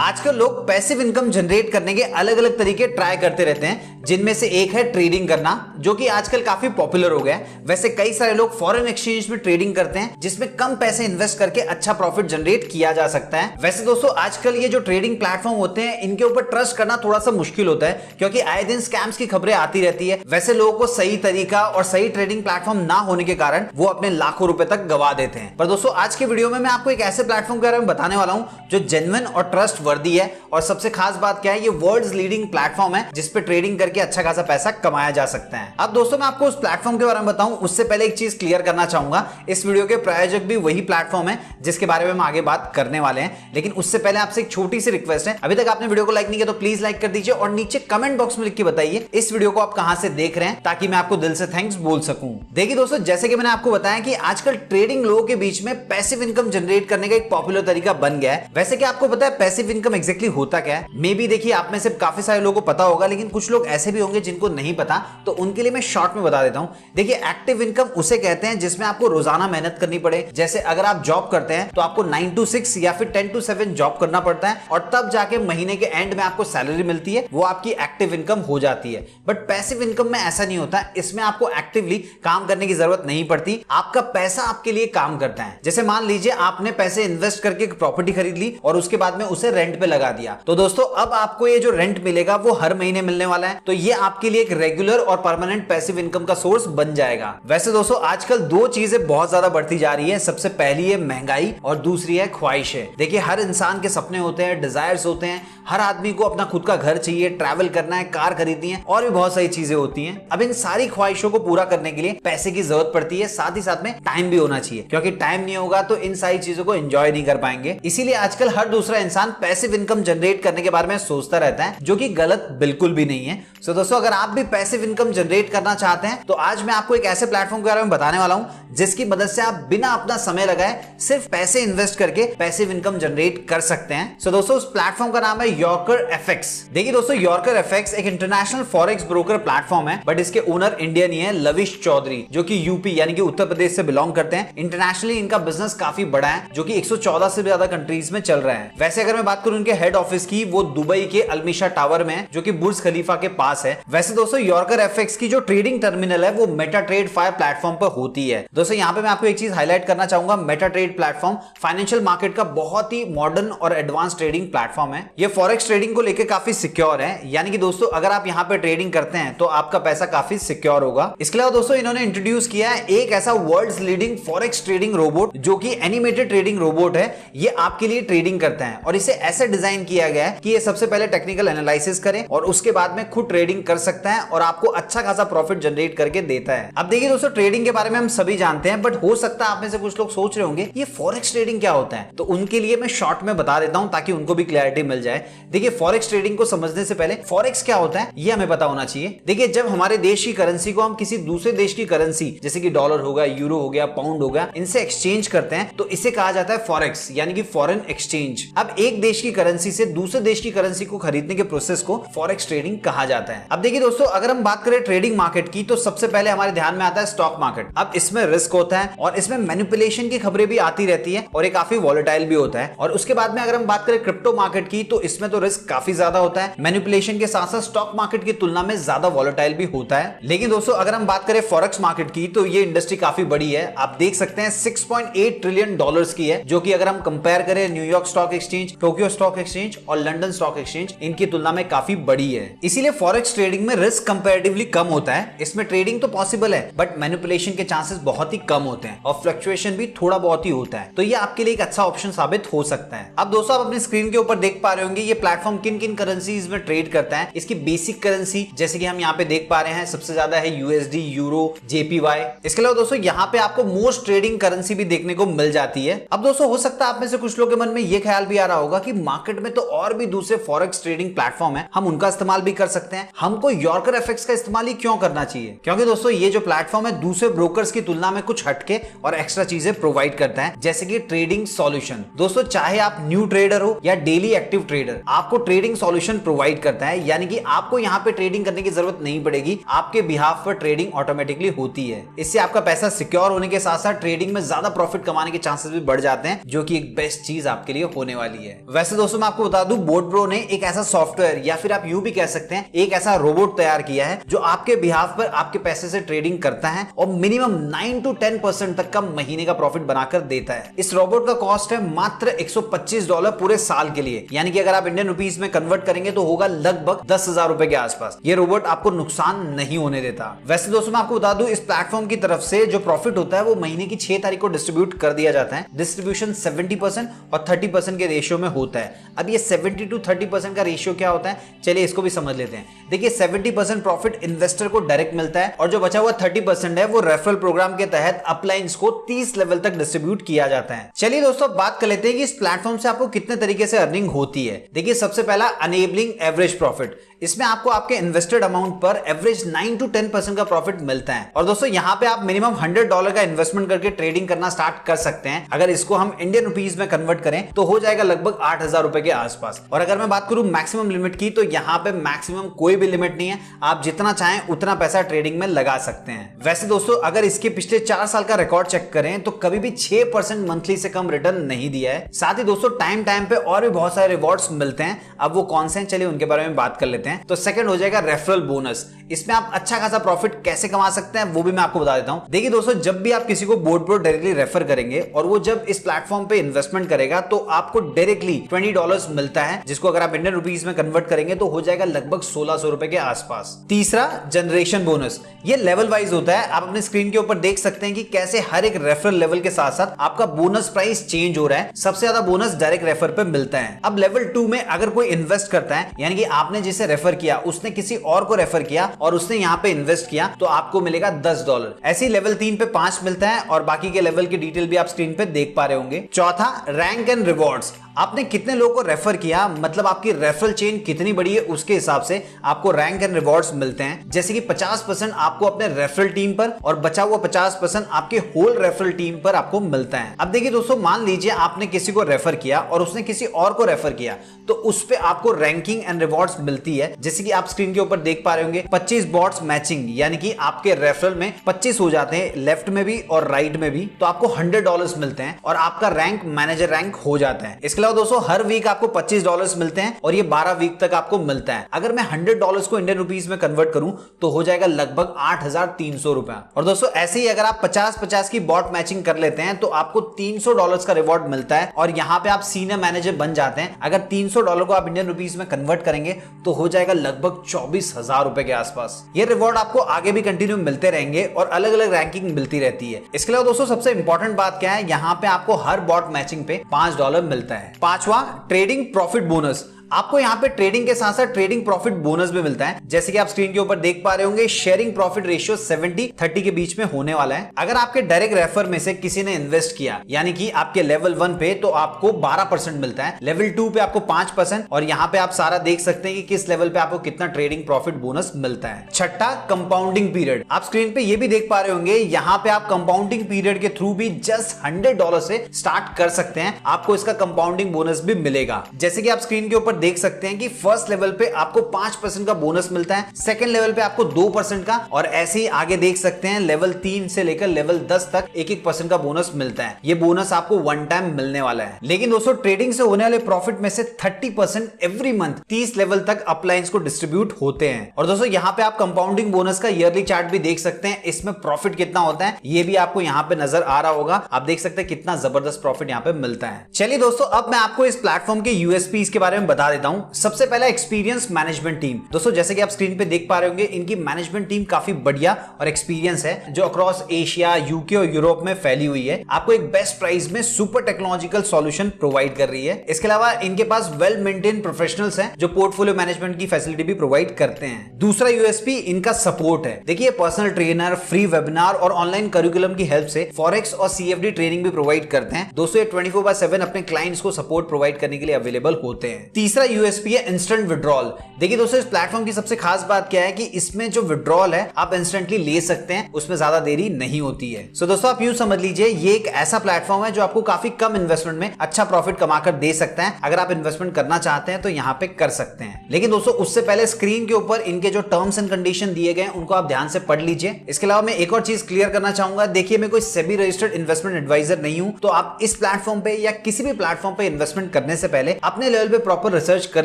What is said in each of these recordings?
आजकल लोग passive income generate करने के अलग अलग तरीके ट्राई करते रहते हैं, जिनमें से एक है ट्रेडिंग करना, जो कि आजकल काफी पॉपुलर हो गया है। वैसे कई सारे लोग फॉरेन एक्सचेंज में ट्रेडिंग करते हैं, जिसमें कम पैसे इन्वेस्ट करके अच्छा प्रॉफिट जनरेट किया जा सकता है। वैसे दोस्तों आजकल ये जो ट्रेडिंग प्लेटफॉर्म होते हैं, इनके ऊपर ट्रस्ट करना थोड़ा सा मुश्किल होता है, क्योंकि आए दिन स्कैम्स की खबरें आती रहती है। वैसे लोगों को सही तरीका और सही ट्रेडिंग प्लेटफॉर्म ना होने के कारण वो अपने लाखों रुपए तक गवा देते हैं। पर दोस्तों आज के वीडियो में मैं आपको एक ऐसे प्लेटफॉर्म के बारे में बताने वाला हूं जो जेन्युइन और ट्रस्ट वर्दी है। और सबसे खास बात क्या है, ये वर्ल्ड्स लीडिंग प्लेटफॉर्म है जिस पे ट्रेडिंग करके अच्छा खासा पैसा कमाया जा सकता है। अब दोस्तों मैं आपको उस प्लेटफॉर्म के बारे में बताऊं उससे पहले एक चीज क्लियर करना चाहूंगा, इस वीडियो के प्रायोजक भी वही प्लेटफॉर्म है जिसके बारे में हम आगे बात करने वाले हैं। लेकिन उससे पहले आपसे एक छोटी सी रिक्वेस्ट है, अभी तक आपने वीडियो को लाइक नहीं किया तो प्लीज लाइक कर दीजिए और नीचे कमेंट बॉक्स में लिख के बताइए इस वीडियो को आप कहां से देख रहे हैं, ताकि मैं आपको दिल से थैंक्स बोल सकूं। देखिए दोस्तों, जैसे कि मैंने आपको बताया कि आजकल ट्रेडिंग लोगों के बीच में पैसिव इनकम जनरेट करने का एक पॉपुलर तरीका बन गया है। वैसे क्या आपको पता है पैसिव इनकम एग्जैक्टली होता क्या है? मे बी देखिए आप में से काफी सारे लोगों को पता होगा, लेकिन कुछ लोग ऐसे भी होंगे जिनको नहीं पता, तो उनके लिए मैं शॉर्ट में बता देता हूं। देखिए एक्टिव इनकम उसे कहते हैं जिसमें आपको रोजाना मेहनत करनी पड़े। जैसे अगर आप जॉब करते हैं तो आपको 9 to 6 या फिर 10 to 7 जॉब करना पड़ता है और तब जाके महीने के एंड में आपको सैलरी मिलती है, वो आपकी एक्टिव इनकम हो जाती है। बट पैसिव इनकम में ऐसा नहीं होता, इसमें आपको एक्टिवली काम करने की जरूरत नहीं पड़ती, आपका पैसा आपके लिए काम करता है। जैसे मान लीजिए आपने पैसे इन्वेस्ट करके एक प्रॉपर्टी खरीद ली और उसके बाद में उसे रेंट पे लगा दिया, तो दोस्तों अब आपको ये जो रेंट मिलेगा वो हर महीने मिलने वाला है, तो ये आपके लिए एक रेगुलर और परमानेंट पैसिव इनकम का सोर्स बन जाएगा। वैसे दोस्तों आजकल दो चीजें बहुत ज्यादा बढ़ती जा रही है, सबसे पहली है महंगाई और दूसरी है ख्वाहिशें। देखिए हर इंसान के सपने होते हैं, डिजायर्स होते हैं, हर आदमी को अपना खुद का घर चाहिए, ट्रैवल करना है, कार खरीदनी है और भी बहुत सारी चीजें होती हैं। अब इन सारी ख्वाहिशों को पूरा करने के लिए पैसे की जरूरत पड़ती है, साथ ही साथ में टाइम भी होना चाहिए, क्योंकि टाइम नहीं होगा तो इन सारी चीजों को एंजॉय नहीं कर पाएंगे। इसीलिए आजकल हर दूसरा इंसान पैसिव इनकम जनरेट करने के बारे में सोचता रहता है, जो कि गलत बिल्कुल भी नहीं है। सो दोस्तों अगर आप भी पैसिव इनकम जनरेट करना चाहते हैं तो आज मैं आपको एक ऐसे प्लेटफॉर्म के बारे में बताने वाला हूं जिसकी मदद से आप बिना अपना समय लगाए सिर्फ पैसे इन्वेस्ट करके पैसिव इनकम जनरेट कर सकते हैं। सो दोस्तों उस प्लेटफॉर्म का नाम है यॉर्कर एफएक्स। देखिए दोस्तों यॉर्कर एफएक्स एक इंटरनेशनल फॉरेक्स ब्रोकर प्लेटफॉर्म है, बट इसके ओनर इंडियन ही है, लविश चौधरी, जो कि यूपी यानी कि उत्तर प्रदेश से बिलोंग करते हैं। इंटरनेशनली इनका बिजनेस काफी बड़ा है, जो कि 114 से भी ज्यादा कंट्रीज में चल रहा है। वैसे अगर मैं बात करूं उनके हेड ऑफिस की, वो दुबई के अल्मिशा टावर में है, जो कि बुर्ज खलीफा के पास है। वैसे दोस्तों यॉर्कर एफएक्स की जो ट्रेडिंग टर्मिनल है वो मेटाट्रेड 5 प्लेटफॉर्म पर होती है। दोस्तों यहाँ पे मैं आपको एक चीज हाईलाइट करना चाहूंगा, मेटाट्रेड प्लेटफॉर्म फाइनेंशियल मार्केट का बहुत ही मॉडर्न और एडवांस ट्रेडिंग प्लेटफॉर्म है। ये फॉरेक्स ट्रेडिंग को लेकर काफी सिक्योर है, यानी कि दोस्तों अगर आप यहाँ पे ट्रेडिंग करते हैं तो आपका पैसा काफी सिक्योर होगा। इसके अलावा दोस्तों इन्होंने इंट्रोड्यूस किया है एक ऐसा world's leading forex trading robot, जो कि एनिमेटेड ट्रेडिंग रोबोट है। ये आपके लिए ट्रेडिंग करता है और इसे ऐसे डिजाइन किया गया है कि ये सबसे पहले टेक्निकल एनालिसिस करे और उसके बाद में खुद ट्रेडिंग कर सकता है और आपको अच्छा खासा प्रॉफिट जनरेट करके देता है। अब देखिए दोस्तों ट्रेडिंग के बारे में हम सभी जानते हैं, बट हो सकता है आप में से कुछ लोग सोच रहे होंगे ये फॉरेक्स ट्रेडिंग क्या होता है, तो उनके लिए मैं शॉर्ट में बता देता हूं ताकि उनको भी क्लैरिटी मिल जाए। देखिए फॉरेक्स ट्रेडिंग को समझने से पहले फॉरेक्स क्या होता है ये हमें पता होना चाहिए। देखिए जब हमारे देश की करेंसी को हम किसी दूसरे देश की करेंसी जैसे कि डॉलर हो गया, यूरो हो गया, पाउंड हो गया, इनसे एक्सचेंज करते हैं तो इसे कहा जाता है फॉरेक्स यानी कि फॉरेन एक्सचेंज। अब एक देश की करेंसी से दूसरे देश की करेंसी को खरीदने के प्रोसेस को फॉरेक्स ट्रेडिंग कहा जाता है। अब देखिए दोस्तों अगर हम बात करें ट्रेडिंग मार्केट की तो सबसे पहले हमारे ध्यान में आता है स्टॉक मार्केट। अब इसमें रिस्क होता है और इसमें मैनिपुलेशन की खबरें भी आती रहती है और ये काफी वॉलेटाइल भी होता है। और उसके बाद में अगर हम बात करें क्रिप्टो मार्केट की तो इसमें तो रिस्क काफी ज्यादा होता है, मैनिपुलेशन के साथ साथ स्टॉक मार्केट की तुलना में ज्यादा वॉलेटाइल भी होता है। लेकिन दोस्तों अगर हम बात करें फॉरेक्स मार्केट की तो ये इंडस्ट्री काफी बड़ी है, आप देख सकते हैं 6.8 ट्रिलियन डॉलर्स की है, जो कि अगर हम कंपेयर करें New York stock exchange, Tokyo stock exchange और लंदन स्टॉक एक्सचेंज, इनकी तुलना में काफी बड़ी है। इसीलिए फॉरेक्स ट्रेडिंग में रिस्क कंपैरेटिवली कम होता है। इसमें ट्रेडिंग तो पॉसिबल है बट मैनिपुलेशन के चांसेस बहुत ही कम होते हैं और फ्लक्चुएशन भी थोड़ा बहुत ही होता है, तो ये आपके लिए एक अच्छा ऑप्शन साबित हो सकता है। अब दोस्तों आप अपनी स्क्रीन के ऊपर देख पा रहे होंगे ये प्लेटफॉर्म किन किन करेंसीज में ट्रेड करता है। इसकी बेसिक करेंसी जैसे कि हम यहाँ पे देख पा रहे हैं सबसे ज्यादा है यूएसडी, यूरो, जेपीवाई। इसके अलावा दोस्तों यहाँ पे आपको मोस्ट ट्रेडिंग करेंसी भी देखने को मिल जाती है। अब दोस्तों हो सकता है आप में से कुछ लोगों के मन में ये ख्याल भी आ रहा होगा कि मार्केट में तो और भी दूसरे फॉरेक्स ट्रेडिंग प्लेटफॉर्म है, हम उनका इस्तेमाल भी कर सकते हैं। हमको यॉर्कर एफएक्स का इस्तेमाल ही क्यों करना चाहिए? क्योंकि दोस्तों ये जो प्लेटफॉर्म है दूसरे ब्रोकर्स की तुलना में कुछ हटके और एक्स्ट्रा चीजें प्रोवाइड करता है, जैसे कि ट्रेडिंग सॉल्यूशन। दोस्तों चाहे आप न्यू ट्रेडर हो या डेली एक्टिव ट्रेडर, आपको ट्रेडिंग सॉल्यूशन प्रोवाइड करता है, यानी कि आपको यहाँ पे ट्रेडिंग करने की जरूरत नहीं पड़ेगी, आपके बिहाफ पर ट्रेडिंग ऑटोमेटिकली होती है। इससे आपका पैसा सिक्योर होने के साथ साथ ट्रेडिंग में ज्यादा प्रॉफिट कमाने के चांसेस भी बढ़ जाते हैं, जो कि एक बेस्ट चीज आपके लिए होने वाली है। वैसे दोस्तों मैं आपको बता दूं, बोटप्रो ने एक ऐसा सॉफ्टवेयर या फिर आप यूं भी कह सकते हैं एक ऐसा रोबोट तैयार किया है जो आपके बिहाफ पर आपके पैसे से ट्रेडिंग करता है और मिनिमम 9 to 10% तक का महीने का प्रॉफिट बनाकर देता है। इस रोबोट का कॉस्ट है मात्र $125 पूरे साल के लिए, यानी कि अगर आप इंडियन रुपीस में कन्वर्ट करेंगे तो होगा लगभग 10,000 रुपए के आसपास। ये रोबोट आपको नुकसान नहीं होने देता। वैसे दोस्तों मैं आपको बता दूं, इस प्लेटफॉर्म की तरफ से जो प्रॉफिट होता है वो महीने की 6 तारीख को डिस्ट्रीब्यूट कर दिया जाता है। डिस्ट्रीब्यूशन 70% और 30% के रेशियो में होता है। अब ये 70 to 30% का रेशियो क्या होता है, चलिए इसको भी समझ लेते हैं। देखिए 70% प्रॉफिट इन्वेस्टर को डायरेक्ट मिलता है और जो बचा हुआ 30% है वो रेफरल प्रोग्राम के तहत अपलाइंस को 30 लेवल तक डिस्ट्रीब्यूट किया जाता है। चलिए दोस्तों बात कर लेते हैं कि इस प्लेटफॉर्म से आपको कितने तरीके से अर्निंग होती है। देखिए सबसे पहला अनेबलिंग एवरेज प्रॉफिट, इसमें आपको आपके इन्वेस्टेड अमाउंट पर एवरेज 9 to 10% का प्रॉफिट मिलता है। और दोस्तों यहाँ पे आप मिनिमम $100 का इन्वेस्टमेंट करके ट्रेडिंग करना स्टार्ट कर सकते हैं। अगर इसको हम इंडियन रुपीस में कन्वर्ट करें तो हो जाएगा लगभग 8,000 रुपए के आसपास। और अगर मैं बात करूं मैक्सिमम लिमिट की, तो यहाँ पे मैक्सिमम कोई भी लिमिट नहीं है, आप जितना चाहें उतना पैसा ट्रेडिंग में लगा सकते हैं। वैसे दोस्तों अगर इसके पिछले 4 साल का रिकॉर्ड चेक करें तो कभी भी 6% मंथली से कम रिटर्न नहीं दिया है। साथ ही दोस्तों टाइम टाइम पे और भी बहुत सारे रिवॉर्ड्स मिलते हैं। अब वो कौन से हैं, चलिए उनके बारे में बात कर लेते हैं। तो सेकंड हो जाएगा रेफरल बोनस। इसमें आप अच्छा खासा प्रॉफिट कैसे कमा सकते हैं वो भी मैं आपको बता देता हूं। देखिए दोस्तों जब भी आप किसी को बोटप्रो डायरेक्टली रेफर करेंगे और वो जब इस प्लेटफॉर्म पे इन्वेस्टमेंट करेगा तो आपको डायरेक्टली $20 मिलता है, जिसको अगर आप इंडियन रुपीस में कन्वर्ट करेंगे तो हो जाएगा लगभग 1600 रुपए के आसपास। तीसरा जनरेशन बोनस, ये लेवल वाइज होता है। आप अपने स्क्रीन के ऊपर देख सकते हैं कि कैसे हर एक रेफरल लेवल के साथ साथ आपका बोनस प्राइस चेंज हो रहा है। सबसे ज्यादा बोनस डायरेक्ट रेफर पे मिलता है। अब लेवल 2 में अगर कोई इन्वेस्ट करता है, यानी कि आपने जिसे रेफर किया उसने किसी और को रेफर किया और उसने यहाँ पे इन्वेस्ट किया, तो आपको मिलेगा $10। ऐसे ही लेवल 3 पे 5 मिलता है और बाकी के लेवल की डिटेल भी आप स्क्रीन पे देख पा रहे होंगे। चौथा रैंक एंड रिवॉर्ड्स, आपने कितने लोगों को रेफर किया, मतलब आपकी रेफरल चेन कितनी बड़ी है, उसके हिसाब से आपको रैंक एंड रिवॉर्ड्स मिलते हैं। जैसे कि 50% आपको अपने रेफरल टीम पर और बचा हुआ 50% आपके होल रेफरल टीम पर आपको मिलता है। अब देखिए दोस्तों, मान लीजिए आपने किसी को रेफर किया और उसने किसी और को रेफर किया, तो उस पे आपको रैंकिंग एंड रिवॉर्ड्स मिलती है। जैसे कि आप स्क्रीन के ऊपर देख पा रहे होंगे 25 बॉट्स मैचिंग, यानी कि आपके रेफरल में 25 हो जाते हैं, लेफ्ट में भी और राइट में भी, तो आपको $100 मिलते हैं और आपका रैंक मैनेजर रैंक हो जाता है। इसके अलावा दोस्तों हर वीक आपको $25 मिलते हैं और ये 12 वीक तक आपको मिलता है। अगर मैं $100 को इंडियन रुपीस में कन्वर्ट करूं तो हो जाएगा लगभग 8,300 रुपए। और दोस्तों ऐसे ही अगर आप 50-50 की बॉट मैचिंग कर लेते हैं तो आपको $300 का रिवॉर्ड मिलता है और यहाँ पे आप सीनियर मैनेजर बन जाते हैं। अगर $300 को आप इंडियन रुपीस में कन्वर्ट करेंगे तो हो जाएगा लगभग 24,000 रुपए के आसपास। ये रिवॉर्ड आपको आगे भी कंटिन्यू मिलते रहेंगे और अलग अलग रैंकिंग मिलती रहती है। इसके अलावा दोस्तों सबसे इंपॉर्टेंट बात क्या है, यहाँ पे आपको हर बॉट मैचिंग पे $5 मिलता है। पांचवा ट्रेडिंग प्रॉफिट बोनस, आपको यहाँ पे ट्रेडिंग के साथ साथ ट्रेडिंग प्रॉफिट बोनस भी मिलता है। जैसे कि आप स्क्रीन के ऊपर देख पा रहे होंगे, शेयरिंग प्रॉफिट रेशियो 70-30 के बीच में होने वाला है। अगर आपके डायरेक्ट रेफर में से किसी ने इन्वेस्ट किया, यानी कि आपके लेवल 1 पे, तो आपको 12% मिलता है, लेवल 2 पे आपको 5% और यहाँ पे आप सारा देख सकते हैं कि किस लेवल पे आपको कितना ट्रेडिंग प्रॉफिट बोनस मिलता है। छठा कंपाउंडिंग पीरियड, आप स्क्रीन पे ये भी देख पा रहे होंगे, यहाँ पे आप कंपाउंडिंग पीरियड के थ्रू भी जस्ट $100 से स्टार्ट कर सकते हैं, आपको इसका कंपाउंडिंग बोनस भी मिलेगा। जैसे कि आप स्क्रीन के ऊपर देख सकते हैं कि फर्स्ट लेवल पे आपको 5% का बोनस मिलता है, सेकंड लेवल पे आपको 2% का, और ऐसे ही आगे देख सकते हैं लेवल 3 से लेकर लेवल 10 तक 1-1% का बोनस मिलता है। ये बोनस आपको वन टाइम मिलने वाला है। लेकिन दोस्तों ट्रेडिंग से होने वाले प्रॉफिट में से 30% एवरी मंथ 30 लेवल तक अपलाइंस को डिस्ट्रीब्यूट होते हैं। और दोस्तों यहाँ पे आप कंपाउंडिंग बोनस का ईयरली चार्ट भी देख सकते हैं, इसमें प्रॉफिट कितना होता है ये भी आपको यहाँ पे नजर आ रहा होगा। आप देख सकते हैं कितना जबरदस्त प्रॉफिट यहाँ पे मिलता है। चलिए दोस्तों अब मैं आपको इस प्लेटफॉर्म के यूएसपी के बारे में बता देता हूँ। सबसे पहला एक्सपीरियंस मैनेजमेंट टीम। दोस्तों जैसे कि आप स्क्रीन पे देख पा रहे होंगे, इनकी मैनेजमेंट टीम काफी बढ़िया और एक्सपीरियंस है, जो अक्रॉस एशिया, यूके और यूरोप में फैली हुई है। आपको एक बेस्ट प्राइस में सुपर टेक्नोलॉजिकल सॉल्यूशन प्रोवाइड कर रही है। इसके अलावा इनके पास वेल मेंटेन प्रोफेशनल्स हैं जो पोर्टफोलियो मैनेजमेंट की फैसिलिटी भी प्रोवाइड करते हैं। दूसरा यूएसपी इनका सपोर्ट है। देखिए पर्सनल ट्रेनर, फ्री वेबिनार और ऑनलाइन करिकुलम की हेल्प से फॉरेक्स और सीएफडी ट्रेनिंग भी प्रोवाइड करते हैं। दोस्तों ये 24/7 अपने क्लाइंट्स को सपोर्ट प्रोवाइड करने के लिए अवेलेबल होते हैं। तीसरा तीसरा यूएसपी है इंस्टेंट विड्रॉल। देखिए दोस्तों, इस प्लेटफॉर्म की सबसे खास बात क्या है कि इसमें जो विड्रॉल है आप इंस्टेंटली ले सकते हैं, उसमें ज्यादा देरी नहीं होती है। सो दोस्तों आप यूं समझ लीजिए ये एक ऐसा प्लेटफॉर्म है जो आपको काफी कम इन्वेस्टमेंट में अच्छा प्रॉफिट कमाकर दे सकता है। अगर आप इन्वेस्टमेंट करना चाहते हैं तो यहाँ पे कर सकते हैं, लेकिन दोस्तों उससे पहले स्क्रीन के ऊपर इनके जो टर्म्स एंड कंडीशन दिए गए उनको आप ध्यान से पढ़ लीजिए। इसके अलावा मैं एक और चीज क्लियर करना चाहूंगा, देखिए मैं कोई सेबी रजिस्टर्ड इन्वेस्टमेंट एडवाइजर नहीं हूं, तो आप इस प्लेटफॉर्म पे या किसी भी प्लेटफॉर्म पे इन्वेस्टमेंट करने से पहले अपने लेवल पे प्रॉपर रिसर्च कर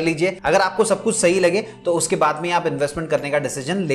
लीजिए। अगर आपको सब कुछ सही लगे तो उसके बाद में आप इन्वेस्टमेंट करने का डिसीजन ले